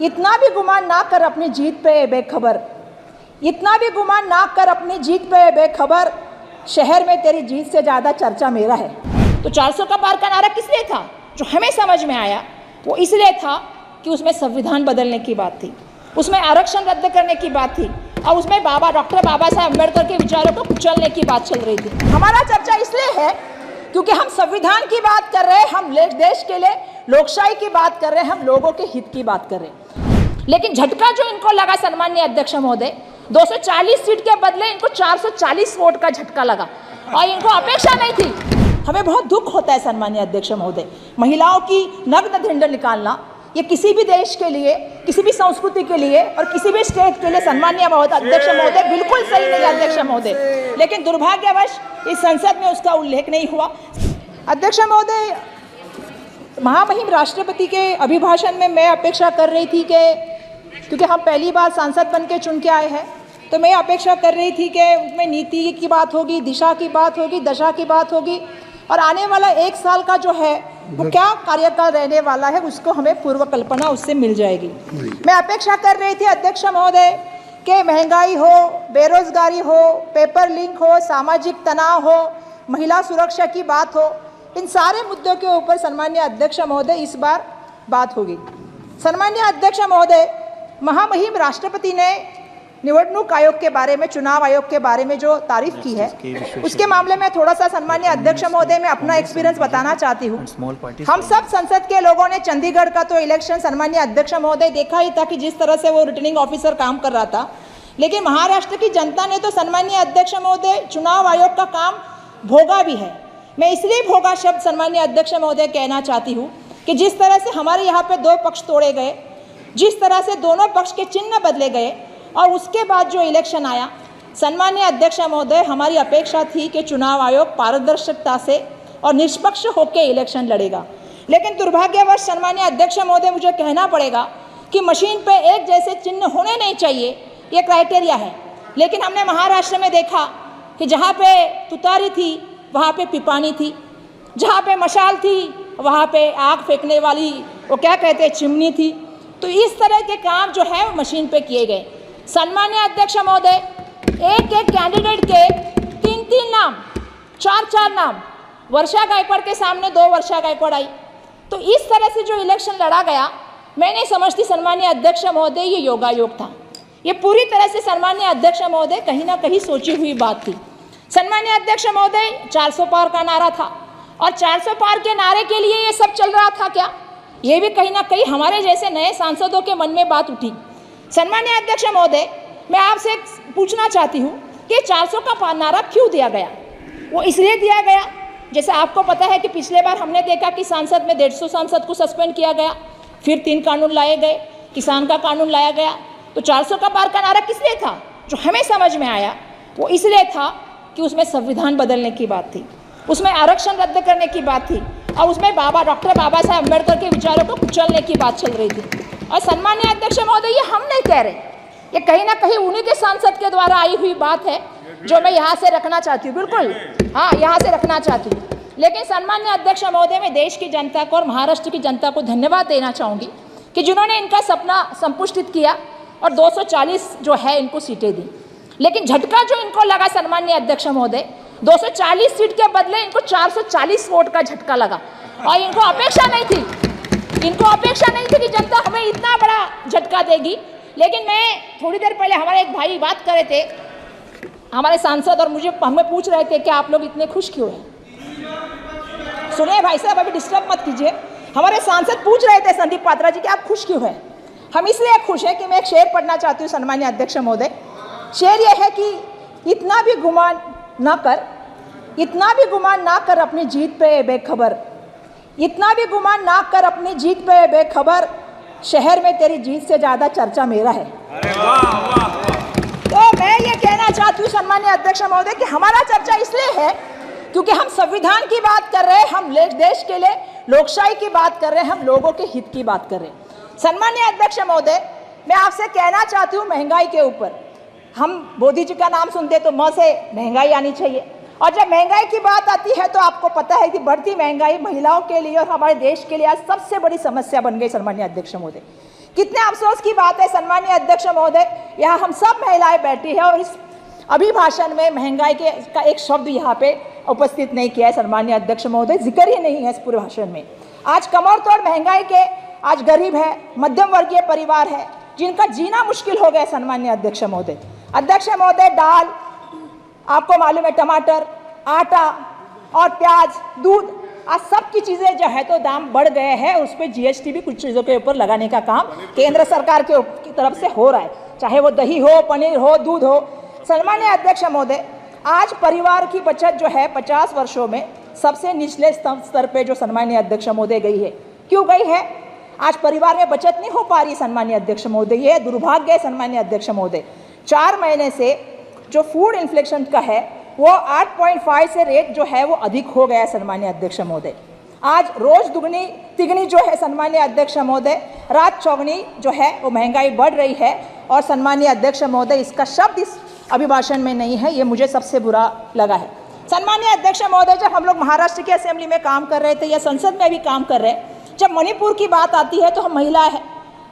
इतना भी गुमान ना कर अपनी जीत पे बेखबर, इतना भी गुमान ना कर अपनी जीत पे बेखबर, शहर में तेरी जीत से ज़्यादा चर्चा मेरा है। तो 400 का पार का नारा किस लिए था? जो हमें समझ में आया वो इसलिए था कि उसमें संविधान बदलने की बात थी, उसमें आरक्षण रद्द करने की बात थी और उसमें डॉक्टर बाबा साहब अम्बेडकर के विचारों को कुचलने की बात चल रही थी। हमारा चर्चा इसलिए है क्योंकि हम संविधान की बात कर रहे हैं, हम देश के लिए लोकशाही की बात कर रहे हैं, हम लोगों के हित की बात कर रहे हैं। लेकिन झटका जो इनको लगा सम्माननीय अध्यक्ष महोदय, 240 सीट के बदले इनको 440 वोट का झटका लगा और इनको अपेक्षा नहीं थी। हमें बहुत दुख होता है सम्माननीय अध्यक्ष महोदय, महिलाओं की नग्न धिंड निकालना ये किसी भी देश के लिए, किसी भी संस्कृति के लिए और किसी भी स्टेट के लिए सम्माननीय अध्यक्ष महोदय बिल्कुल सही नहीं है अध्यक्ष महोदय। लेकिन दुर्भाग्यवश इस संसद में उसका उल्लेख नहीं हुआ। अध्यक्ष महोदय, महामहिम राष्ट्रपति के अभिभाषण में मैं अपेक्षा कर रही थी कि क्योंकि हम पहली बार सांसद बन के चुन के आए हैं, तो मैं अपेक्षा कर रही थी कि उसमें नीति की बात होगी, दिशा की बात होगी, दशा की बात होगी और आने वाला 1 साल का जो है वो क्या कार्यकाल रहने वाला है उसको हमें पूर्व कल्पना उससे मिल जाएगी। मैं अपेक्षा कर रही थी अध्यक्ष महोदय कि महंगाई हो, बेरोजगारी हो, पेपर लिंक हो, सामाजिक तनाव हो, महिला सुरक्षा की बात हो, इन सारे मुद्दों के ऊपर सम्माननीय अध्यक्ष महोदय इस बार बात होगी। सम्माननीय अध्यक्ष महोदय, महामहिम राष्ट्रपति ने निवडणूक आयोग के बारे में, चुनाव आयोग के बारे में जो तारीफ की है उसके मामले में थोड़ा सा सम्माननीय अध्यक्ष महोदय मैं अपना एक्सपीरियंस बताना चाहती हूँ। हम सब संसद के लोगों ने चंडीगढ़ का तो इलेक्शन सम्माननीय अध्यक्ष महोदय देखा ही था कि जिस तरह से वो रिटर्निंग ऑफिसर काम कर रहा था, लेकिन महाराष्ट्र की जनता ने तो सम्माननीय अध्यक्ष महोदय चुनाव आयोग का काम भोगा भी है। मैं इसलिए भोगा शब्द सम्माननीय अध्यक्ष महोदय कहना चाहती हूँ कि जिस तरह से हमारे यहाँ पे 2 पक्ष तोड़े गए, जिस तरह से दोनों पक्ष के चिन्ह बदले गए और उसके बाद जो इलेक्शन आया, सम्माननीय अध्यक्ष महोदय हमारी अपेक्षा थी कि चुनाव आयोग पारदर्शिता से और निष्पक्ष होकर इलेक्शन लड़ेगा। लेकिन दुर्भाग्यवश सम्माननीय अध्यक्ष महोदय मुझे कहना पड़ेगा कि मशीन पे एक जैसे चिन्ह होने नहीं चाहिए, ये क्राइटेरिया है। लेकिन हमने महाराष्ट्र में देखा कि जहाँ पे तुतारी थी वहाँ पे पिपानी थी, जहाँ पे मशाल थी वहाँ पे आग फेंकने वाली वो क्या कहते हैं चिमनी थी। तो इस तरह के काम जो है वो मशीन पे किए गए। सम्माननीय अध्यक्ष महोदय, एक कैंडिडेट के 3 नाम, 4 नाम, वर्षा गायकवाड़ के सामने 2 वर्षा गायकवाड़ आई। तो इस तरह से जो इलेक्शन लड़ा गया, मैं नहीं समझती सम्माननीय अध्यक्ष महोदय ये योगायोग था। ये पूरी तरह से सम्माननीय अध्यक्ष महोदय कहीं ना कहीं सोची हुई बात थी। सम्माननीय अध्यक्ष महोदय, 400 पार का नारा था और 400 पार के नारे के लिए ये सब चल रहा था क्या? ये भी कहीं ना कहीं हमारे जैसे नए सांसदों के मन में बात उठी। सम्माननीय अध्यक्ष महोदय, मैं आपसे पूछना चाहती हूँ कि 400 का नारा क्यों दिया गया? वो इसलिए दिया गया, जैसे आपको पता है कि पिछले बार हमने देखा कि सांसद में 150 सांसद को सस्पेंड किया गया, फिर 3 कानून लाए गए, किसान का कानून लाया गया। तो 400 का पार का नारा किस लिए था? जो हमें समझ में आया वो इसलिए था कि उसमें संविधान बदलने की बात थी, उसमें आरक्षण रद्द करने की बात थी और उसमें डॉक्टर बाबा साहब अम्बेडकर के विचारों को कुचलने की बात चल रही थी। और सम्माननीय अध्यक्ष महोदय, ये हम नहीं कह रहे, ये कहीं ना कहीं उन्हीं के सांसद के द्वारा आई हुई बात है जो मैं यहाँ से रखना चाहती हूँ। बिल्कुल हाँ, यहाँ से रखना चाहती हूँ। लेकिन सम्माननीय अध्यक्ष महोदय, मैं देश की जनता को और महाराष्ट्र की जनता को धन्यवाद देना चाहूँगी कि जिन्होंने इनका सपना संपुष्टित किया और 240 जो है इनको सीटें दी। लेकिन झटका जो इनको लगा सम्माननीय अध्यक्ष महोदय, 240 सीट के बदले इनको 440 वोट का झटका लगा और इनको अपेक्षा नहीं थी कि जनता हमें इतना बड़ा झटका देगी। लेकिन मैं थोड़ी देर पहले हमारे एक भाई बात कर रहे थे, हमारे सांसद, और हमें पूछ रहे थे कि आप लोग इतने खुश क्यों हैं? सुनिए भाई साहब, अभी डिस्टर्ब मत कीजिए। हमारे सांसद पूछ रहे थे संदीप पात्रा जी कि आप खुश क्यों हैं? हम इसलिए खुश हैं कि मैं एक शेर पढ़ना चाहती हूँ सम्माननीय अध्यक्ष महोदय। शेर यह है कि इतना भी गुमान ना कर अपनी जीत पे बेखबर, इतना भी गुमान ना कर अपनी जीत पे बेखबर, शहर में तेरी जीत से ज़्यादा चर्चा मेरा है। तो मैं ये कहना चाहती हूँ सम्माननीय अध्यक्ष महोदय कि हमारा चर्चा इसलिए है क्योंकि हम संविधान की बात कर रहे हैं, हम देश के लिए लोकशाही की बात कर रहे हैं, हम लोगों के हित की बात कर रहे हैं। सम्माननीय अध्यक्ष महोदय, मैं आपसे कहना चाहती हूँ महंगाई के ऊपर, हम मोदी जी का नाम सुनते तो म से महंगाई आनी चाहिए, और जब महंगाई की बात आती है तो आपको पता है कि बढ़ती महंगाई महिलाओं के लिए और हमारे देश के लिए आज सबसे बड़ी समस्या बन गई सम्माननीय अध्यक्ष महोदय। कितने अफसोस की बात है सम्मानीय अध्यक्ष महोदय, यहाँ हम सब महिलाएं बैठी हैं और इस अभिभाषण में महंगाई का एक शब्द यहाँ पे उपस्थित नहीं किया है सम्मानीय अध्यक्ष महोदय, जिक्र ही नहीं है इस पूरे भाषण में। आज कमर तोड़ महंगाई के आज गरीब है, मध्यम वर्गीय परिवार है जिनका जीना मुश्किल हो गया है सम्मानीय अध्यक्ष महोदय। अध्यक्ष महोदय, दाल, आपको मालूम है टमाटर, आटा और प्याज, दूध, आज सब की चीज़ें जो है तो दाम बढ़ गए हैं। उस पर जीएसटी भी कुछ चीज़ों के ऊपर लगाने का काम केंद्र सरकार की तरफ से हो रहा है, चाहे वो दही हो, पनीर हो, दूध हो। सम्मानीय अध्यक्ष महोदय, आज परिवार की बचत जो है 50 वर्षों में सबसे निचले स्तर पे जो सम्मानीय अध्यक्ष महोदय गई है। क्यों गई है? आज परिवार में बचत नहीं हो पा रही सम्मानीय अध्यक्ष महोदय, ये दुर्भाग्य है सम्मानीय अध्यक्ष महोदय। 4 महीने से जो फूड इन्फ्लेशन का है वो 8.5 से रेट जो है वो अधिक हो गया है सम्मानीय अध्यक्ष महोदय। आज रोज दुगनी तिगनी जो है सम्मानीय अध्यक्ष महोदय, रात चौगनी जो है वो महंगाई बढ़ रही है। और सम्मानीय अध्यक्ष महोदय, इसका शब्द इस अभिभाषण में नहीं है, ये मुझे सबसे बुरा लगा है। सम्मानीय अध्यक्ष महोदय, जब हम लोग महाराष्ट्र की असेंबली में काम कर रहे थे या संसद में भी काम कर रहे हैं, जब मणिपुर की बात आती है तो हम महिलाएं हैं,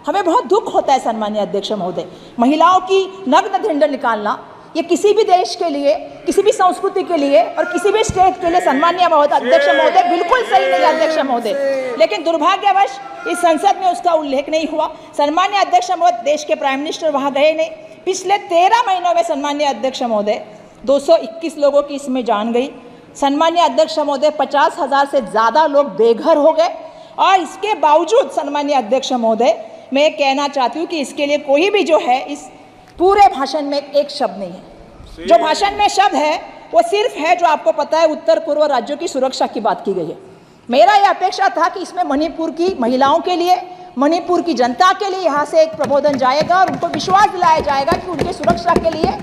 हमें बहुत दुख होता है सम्मानीय अध्यक्ष महोदय। महिलाओं की नग्न ढिंढोर निकालना ये किसी भी देश के लिए, किसी भी संस्कृति के लिए और किसी भी स्टेट के लिए सम्मानीय अध्यक्ष महोदय बिल्कुल सही नहीं अध्यक्ष महोदय। लेकिन दुर्भाग्यवश इस संसद में उसका उल्लेख नहीं हुआ। सम्मानीय अध्यक्ष महोदय, देश के प्राइम मिनिस्टर वहाँ गए नहीं। पिछले 13 महीनों में सम्मानीय अध्यक्ष महोदय 221 लोगों की इसमें जान गई। सम्मानीय अध्यक्ष महोदय, 50,000 से ज़्यादा लोग बेघर हो गए। और इसके बावजूद सम्मानीय अध्यक्ष महोदय, मैं कहना चाहती हूँ कि इसके लिए कोई भी जो है इस पूरे भाषण में एक शब्द नहीं है। जो भाषण में शब्द है वो सिर्फ है जो आपको पता है उत्तर पूर्व राज्यों की सुरक्षा की बात की गई है। मेरा ये अपेक्षा था कि इसमें मणिपुर की महिलाओं के लिए, मणिपुर की जनता के लिए यहाँ से एक प्रबोधन जाएगा और उनको विश्वास दिलाया जाएगा कि उनकी सुरक्षा के लिए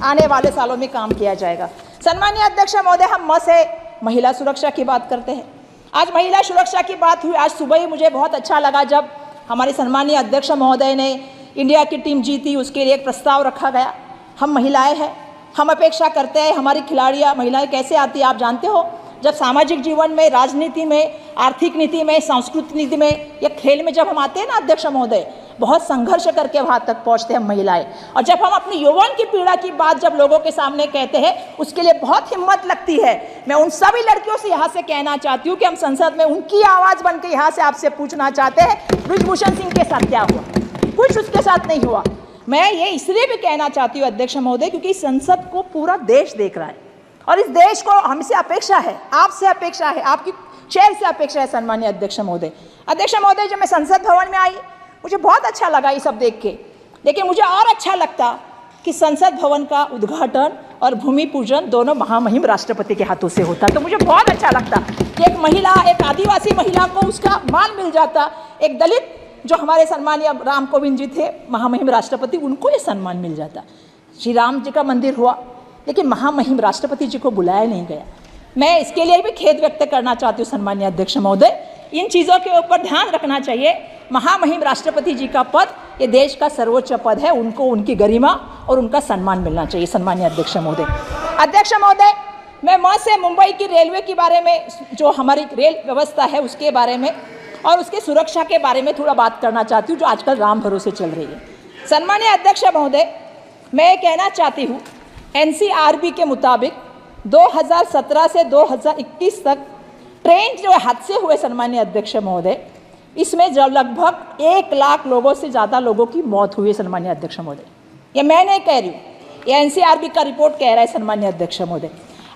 आने वाले सालों में काम किया जाएगा। सम्मानीय अध्यक्ष महोदय, हम से महिला सुरक्षा की बात करते हैं। आज महिला सुरक्षा की बात हुई। आज सुबह ही मुझे बहुत अच्छा लगा जब हमारे सम्मानीय अध्यक्ष महोदय ने इंडिया की टीम जीती, उसके लिए एक प्रस्ताव रखा गया। हम महिलाएं हैं, हम अपेक्षा करते हैं हमारी खिलाड़ियां महिलाएं कैसे आती है आप जानते हो। जब सामाजिक जीवन में, राजनीति में, आर्थिक नीति में, सांस्कृतिक नीति में या खेल में जब हम आते हैं ना अध्यक्ष महोदय, बहुत संघर्ष करके वहाँ तक पहुँचते हैं हम महिलाएं। और जब हम अपनी यौवन की पीड़ा की बात जब लोगों के सामने कहते हैं, उसके लिए बहुत हिम्मत लगती है। मैं उन सभी लड़कियों से यहाँ से कहना चाहती हूँ कि हम संसद में उनकी आवाज़ बन के यहाँ से आपसे पूछना चाहते हैं, ब्रिजभूषण सिंह के साथ क्या हुआ? कुछ उसके साथ नहीं हुआ। मैं ये इसलिए भी कहना चाहती हूँ अध्यक्ष महोदय, क्योंकि संसद को पूरा देश देख रहा है और इस देश को हमसे अपेक्षा है, आपसे अपेक्षा है, आपकी चेयर से अपेक्षा है सम्मानीय अध्यक्ष महोदय। अध्यक्ष महोदय, जब मैं संसद भवन में आई मुझे बहुत अच्छा लगा ये सब देख के, लेकिन मुझे और अच्छा लगता कि संसद भवन का उद्घाटन और भूमि पूजन दोनों महामहिम राष्ट्रपति के हाथों से होता। तो मुझे बहुत अच्छा लगता कि एक महिला, एक आदिवासी महिला को उसका मान मिल जाता, एक दलित जो हमारे सम्मानीय राम कोविंद जी थे महामहिम राष्ट्रपति, उनको ये सम्मान मिल जाता। श्री राम जी का मंदिर हुआ लेकिन महामहिम राष्ट्रपति जी को बुलाया नहीं गया। मैं इसके लिए भी खेद व्यक्त करना चाहती हूँ सम्मानीय अध्यक्ष महोदय। इन चीज़ों के ऊपर ध्यान रखना चाहिए। महामहिम राष्ट्रपति जी का पद ये देश का सर्वोच्च पद है, उनको उनकी गरिमा और उनका सम्मान मिलना चाहिए सम्मानीय अध्यक्ष महोदय। अध्यक्ष महोदय, मैं से मुंबई की रेलवे के बारे में, जो हमारी रेल व्यवस्था है उसके बारे में और उसकी सुरक्षा के बारे में थोड़ा बात करना चाहती हूँ, जो आजकल राम भरोसे चल रही है। सम्मानीय अध्यक्ष महोदय, मैं कहना चाहती हूँ एनसीआरबी के मुताबिक 2017 से 2021 तक ट्रेन जो हादसे हुए सम्मानीय अध्यक्ष महोदय, इसमें जो लगभग 1 लाख लोगों से ज़्यादा लोगों की मौत हुई है सम्मानीय अध्यक्ष महोदय। ये मैं नहीं कह रही हूँ, ये एनसीआरबी का रिपोर्ट कह रहा है सम्मानीय अध्यक्ष महोदय।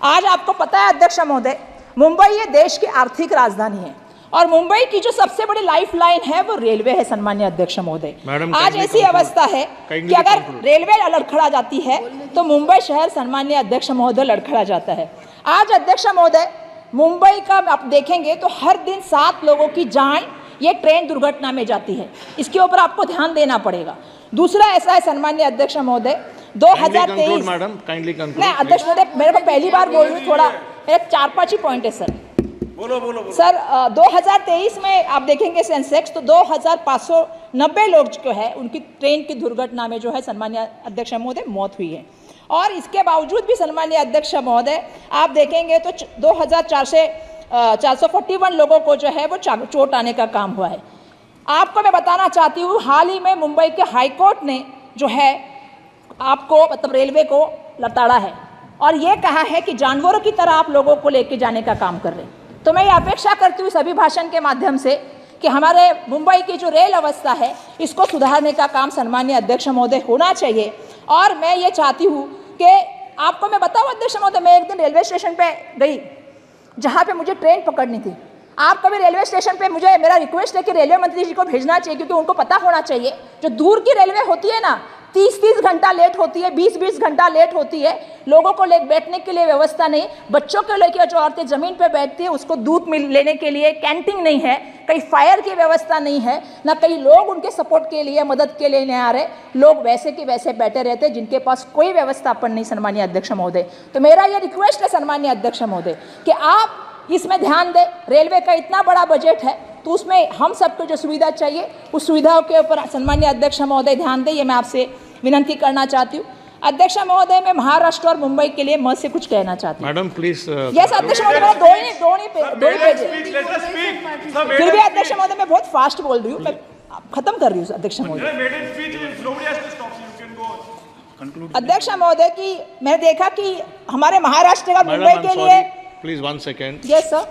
आज आपको पता है अध्यक्ष महोदय, मुंबई ये देश की आर्थिक राजधानी है और मुंबई की जो सबसे बड़ी लाइफलाइन है वो रेलवे है सम्मानीय अध्यक्ष महोदय। आज ऐसी अवस्था है कि अगर रेलवे लड़खड़ा जाती है तो मुंबई शहर सम्मानीय अध्यक्ष महोदय लड़खड़ा जाता है। आज अध्यक्ष महोदय, मुंबई का आप देखेंगे तो हर दिन 7 लोगों की जान ये ट्रेन दुर्घटना में जाती है। इसके ऊपर आपको ध्यान देना पड़ेगा। दूसरा ऐसा है सम्मानीय अध्यक्ष महोदय, 2023 नहीं अध्यक्ष महोदय, मेरे को पहली बार बोल रही हूँ, थोड़ा मेरे 4-5 ही पॉइंट है सर। बोलो। सर 2023 में आप देखेंगे सेंसेक्स तो 2590 लोग जो है उनकी ट्रेन की दुर्घटना में जो है सम्मानीय अध्यक्ष महोदय मौत हुई है। और इसके बावजूद भी सम्मानीय अध्यक्ष महोदय आप देखेंगे तो 2441 लोगों को जो है वो चोट आने का काम हुआ है। आपको मैं बताना चाहती हूँ, हाल ही में मुंबई के हाई कोर्ट ने जो है आपको मतलब रेलवे को लताड़ा है और ये कहा है कि जानवरों की तरह आप लोगों को लेके जाने का काम कर रहे हैं। तो मैं ये अपेक्षा करती हूँ इस अभिभाषण के माध्यम से कि हमारे मुंबई की जो रेल अवस्था है इसको सुधारने का काम सम्मानीय अध्यक्ष महोदय होना चाहिए। और मैं ये चाहती हूँ कि आपको मैं बताऊँ अध्यक्ष महोदय, मैं एक दिन रेलवे स्टेशन पे गई जहाँ पे मुझे ट्रेन पकड़नी थी। आप कभी रेलवे स्टेशन पे, मुझे मेरा रिक्वेस्ट है कि रेलवे मंत्री जी को भेजना चाहिए, क्योंकि उनको पता होना चाहिए जो दूर की रेलवे होती है ना 30-30 घंटा लेट होती है, 20-20 घंटा लेट होती है, लोगों को बैठने के लिए व्यवस्था नहीं, बच्चों को लेकर जो औरतें ज़मीन पे बैठती है उसको दूध लेने के लिए कैंटीन नहीं है, कहीं फायर की व्यवस्था नहीं है, ना कई लोग उनके सपोर्ट के लिए मदद के लिए नहीं आ रहे, लोग वैसे के वैसे बैठे रहते हैं जिनके पास कोई व्यवस्थापन नहीं। सम्मानीय अध्यक्ष महोदय, तो मेरा ये रिक्वेस्ट है सम्मानीय अध्यक्ष महोदय कि आप इसमें ध्यान दें। रेलवे का इतना बड़ा बजट है तो उसमें हम सबको जो सुविधा चाहिए उस सुविधाओं के ऊपर सम्मानीय अध्यक्ष महोदय ध्यान दें, ये मैं आपसे विनती करना चाहती हूँ। अध्यक्ष महोदय, मैं महाराष्ट्र और मुंबई के लिए मैं से कुछ कहना चाहती हूँ। Madam please. यस अध्यक्ष महोदय, मेरा दो ही पेज है। फिर भी अध्यक्ष महोदय मैं बहुत फास्ट बोल रही हूँ, मैं खत्म कर रही हूँ अध्यक्ष महोदय। अध्यक्ष महोदय की मैंने देखा कि हमारे महाराष्ट्र और मुंबई के लिए। Please, 1 second. Yes, sir.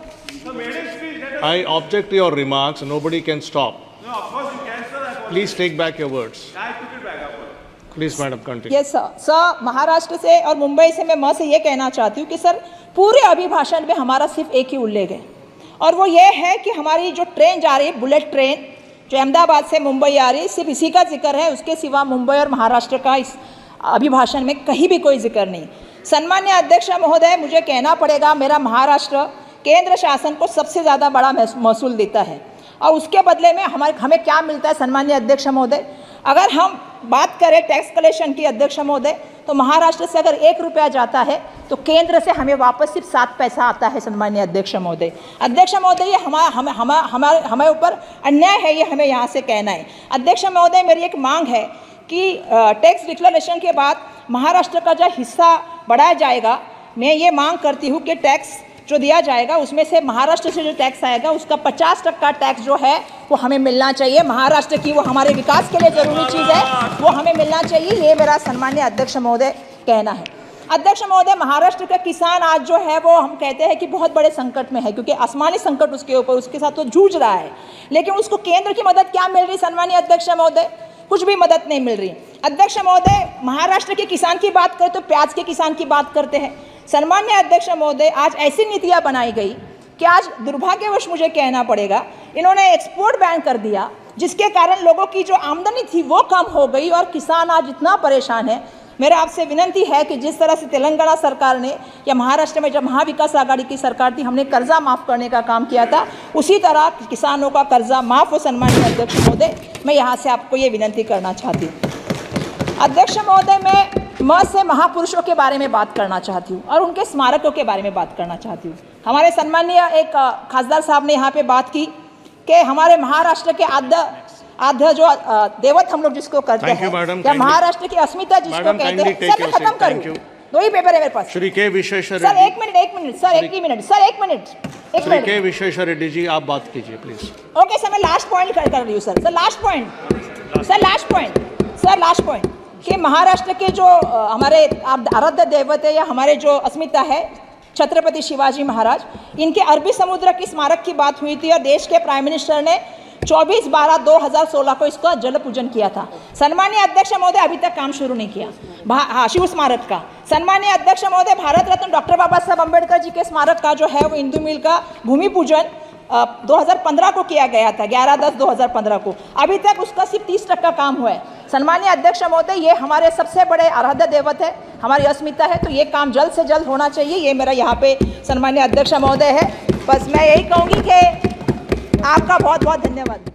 I object to your remarks. Nobody can stop. No, of course you can, sir. Please take back your words. I took it back. Please, madam, continue. Yes, sir. Sir, Maharashtra से और मुंबई से मैं से ये कहना चाहती हूँ कि सर पूरे अभिभाषण में हमारा सिर्फ एक ही उल्लेख है और वो ये है कि हमारी जो ट्रेन जा रही है, बुलेट ट्रेन जो अहमदाबाद से मुंबई आ रही है, सिर्फ इसी का जिक्र है, उसके सिवा मुंबई और महाराष्ट्र का इस अभिभाषण में कहीं भी कोई जिक्र नहीं। सम्मान्य अध्यक्ष महोदय, मुझे कहना पड़ेगा, मेरा महाराष्ट्र केंद्र शासन को सबसे ज़्यादा बड़ा महसूल देता है और उसके बदले में हमें क्या मिलता है सम्मान्य अध्यक्ष महोदय? अगर हम बात करें टैक्स कलेक्शन की अध्यक्ष महोदय, तो महाराष्ट्र से अगर 1 रुपया जाता है तो केंद्र से हमें वापस सिर्फ 7 पैसा आता है सम्मान्य अध्यक्ष महोदय। अध्यक्ष महोदय, ये हमारे ऊपर अन्याय है, ये हमें यहाँ से कहना है। अध्यक्ष महोदय, मेरी एक मांग है कि टैक्स डिक्लेरेशन के बाद महाराष्ट्र का जो हिस्सा बढ़ाया जाएगा, मैं ये मांग करती हूँ कि टैक्स जो दिया जाएगा उसमें से महाराष्ट्र से जो टैक्स आएगा उसका 50% टैक्स जो है वो हमें मिलना चाहिए। महाराष्ट्र की वो हमारे विकास के लिए ज़रूरी चीज़ है, वो हमें मिलना चाहिए, ये मेरा सम्मान्य अध्यक्ष महोदय कहना है। अध्यक्ष महोदय, महाराष्ट्र का किसान आज जो है वो हम कहते हैं कि बहुत बड़े संकट में है, क्योंकि आसमानी संकट उसके ऊपर, उसके साथ वो जूझ रहा है, लेकिन उसको केंद्र की मदद क्या मिल रही सम्मान्य अध्यक्ष महोदय? कुछ भी मदद नहीं मिल रही। अध्यक्ष महोदय, महाराष्ट्र के किसान की बात करें तो प्याज के किसान की बात करते हैं। सम्मान्य अध्यक्ष महोदय, आज ऐसी नीतियां बनाई गई कि आज दुर्भाग्यवश मुझे कहना पड़ेगा, इन्होंने एक्सपोर्ट बैन कर दिया, जिसके कारण लोगों की जो आमदनी थी वो कम हो गई और किसान आज इतना परेशान है। मेरा आपसे विनती है कि जिस तरह से तेलंगाना सरकार ने या महाराष्ट्र में जब महाविकास आघाड़ी की सरकार थी, हमने कर्जा माफ़ करने का काम किया था, उसी तरह किसानों का कर्जा माफ़ हो सम्मानीय अध्यक्ष महोदय, मैं यहाँ से आपको ये विनती करना चाहती हूँ। अध्यक्ष महोदय, मैं से महापुरुषों के बारे में बात करना चाहती हूँ और उनके स्मारकों के बारे में बात करना चाहती हूँ। हमारे सम्मानीय एक खासदार साहब ने यहाँ पे बात की कि हमारे महाराष्ट्र के आद्य जो देवत हम लोग जिसको करते हैं, या महाराष्ट्र की अस्मिता जिसको कहते हैं, सर मैं खत्म करूँ, 2 ही पेपर है मेरे पास। श्री के विश्वेश्वर सर एक मिनट सर, एक मिनट श्री के विश्वेश्वर रेड्डी जी, आप बात कीजिए प्लीज। ओके सर, मैं लास्ट पॉइंट कर रही हूँ सर लास्ट पॉइंट कि महाराष्ट्र के जो हमारे आराध्य देवत है या हमारे जो अस्मिता है छत्रपति शिवाजी महाराज, इनके अरबी समुद्र की स्मारक की बात हुई थी और देश के प्राइम मिनिस्टर ने 24/12/2016 को इसका जल पूजन किया था। सम्मानीय अध्यक्ष महोदय, अभी तक काम शुरू नहीं किया शिव स्मारक का। सम्मानीय अध्यक्ष महोदय, भारत रत्न डॉक्टर बाबा साहब अम्बेडकर जी के स्मारक का जो है वो इंदू मिल का भूमि पूजन 2015 को किया गया था, 11/10/2015 को। अभी तक उसका सिर्फ 30% काम हुआ है। सम्मानीय अध्यक्ष महोदय, ये हमारे सबसे बड़े आराध्य देवत है, हमारी अस्मिता है, तो ये काम जल्द से जल्द होना चाहिए, ये मेरा यहाँ पे सम्मानीय अध्यक्ष महोदय है। बस मैं यही कहूँगी कि आपका बहुत बहुत धन्यवाद।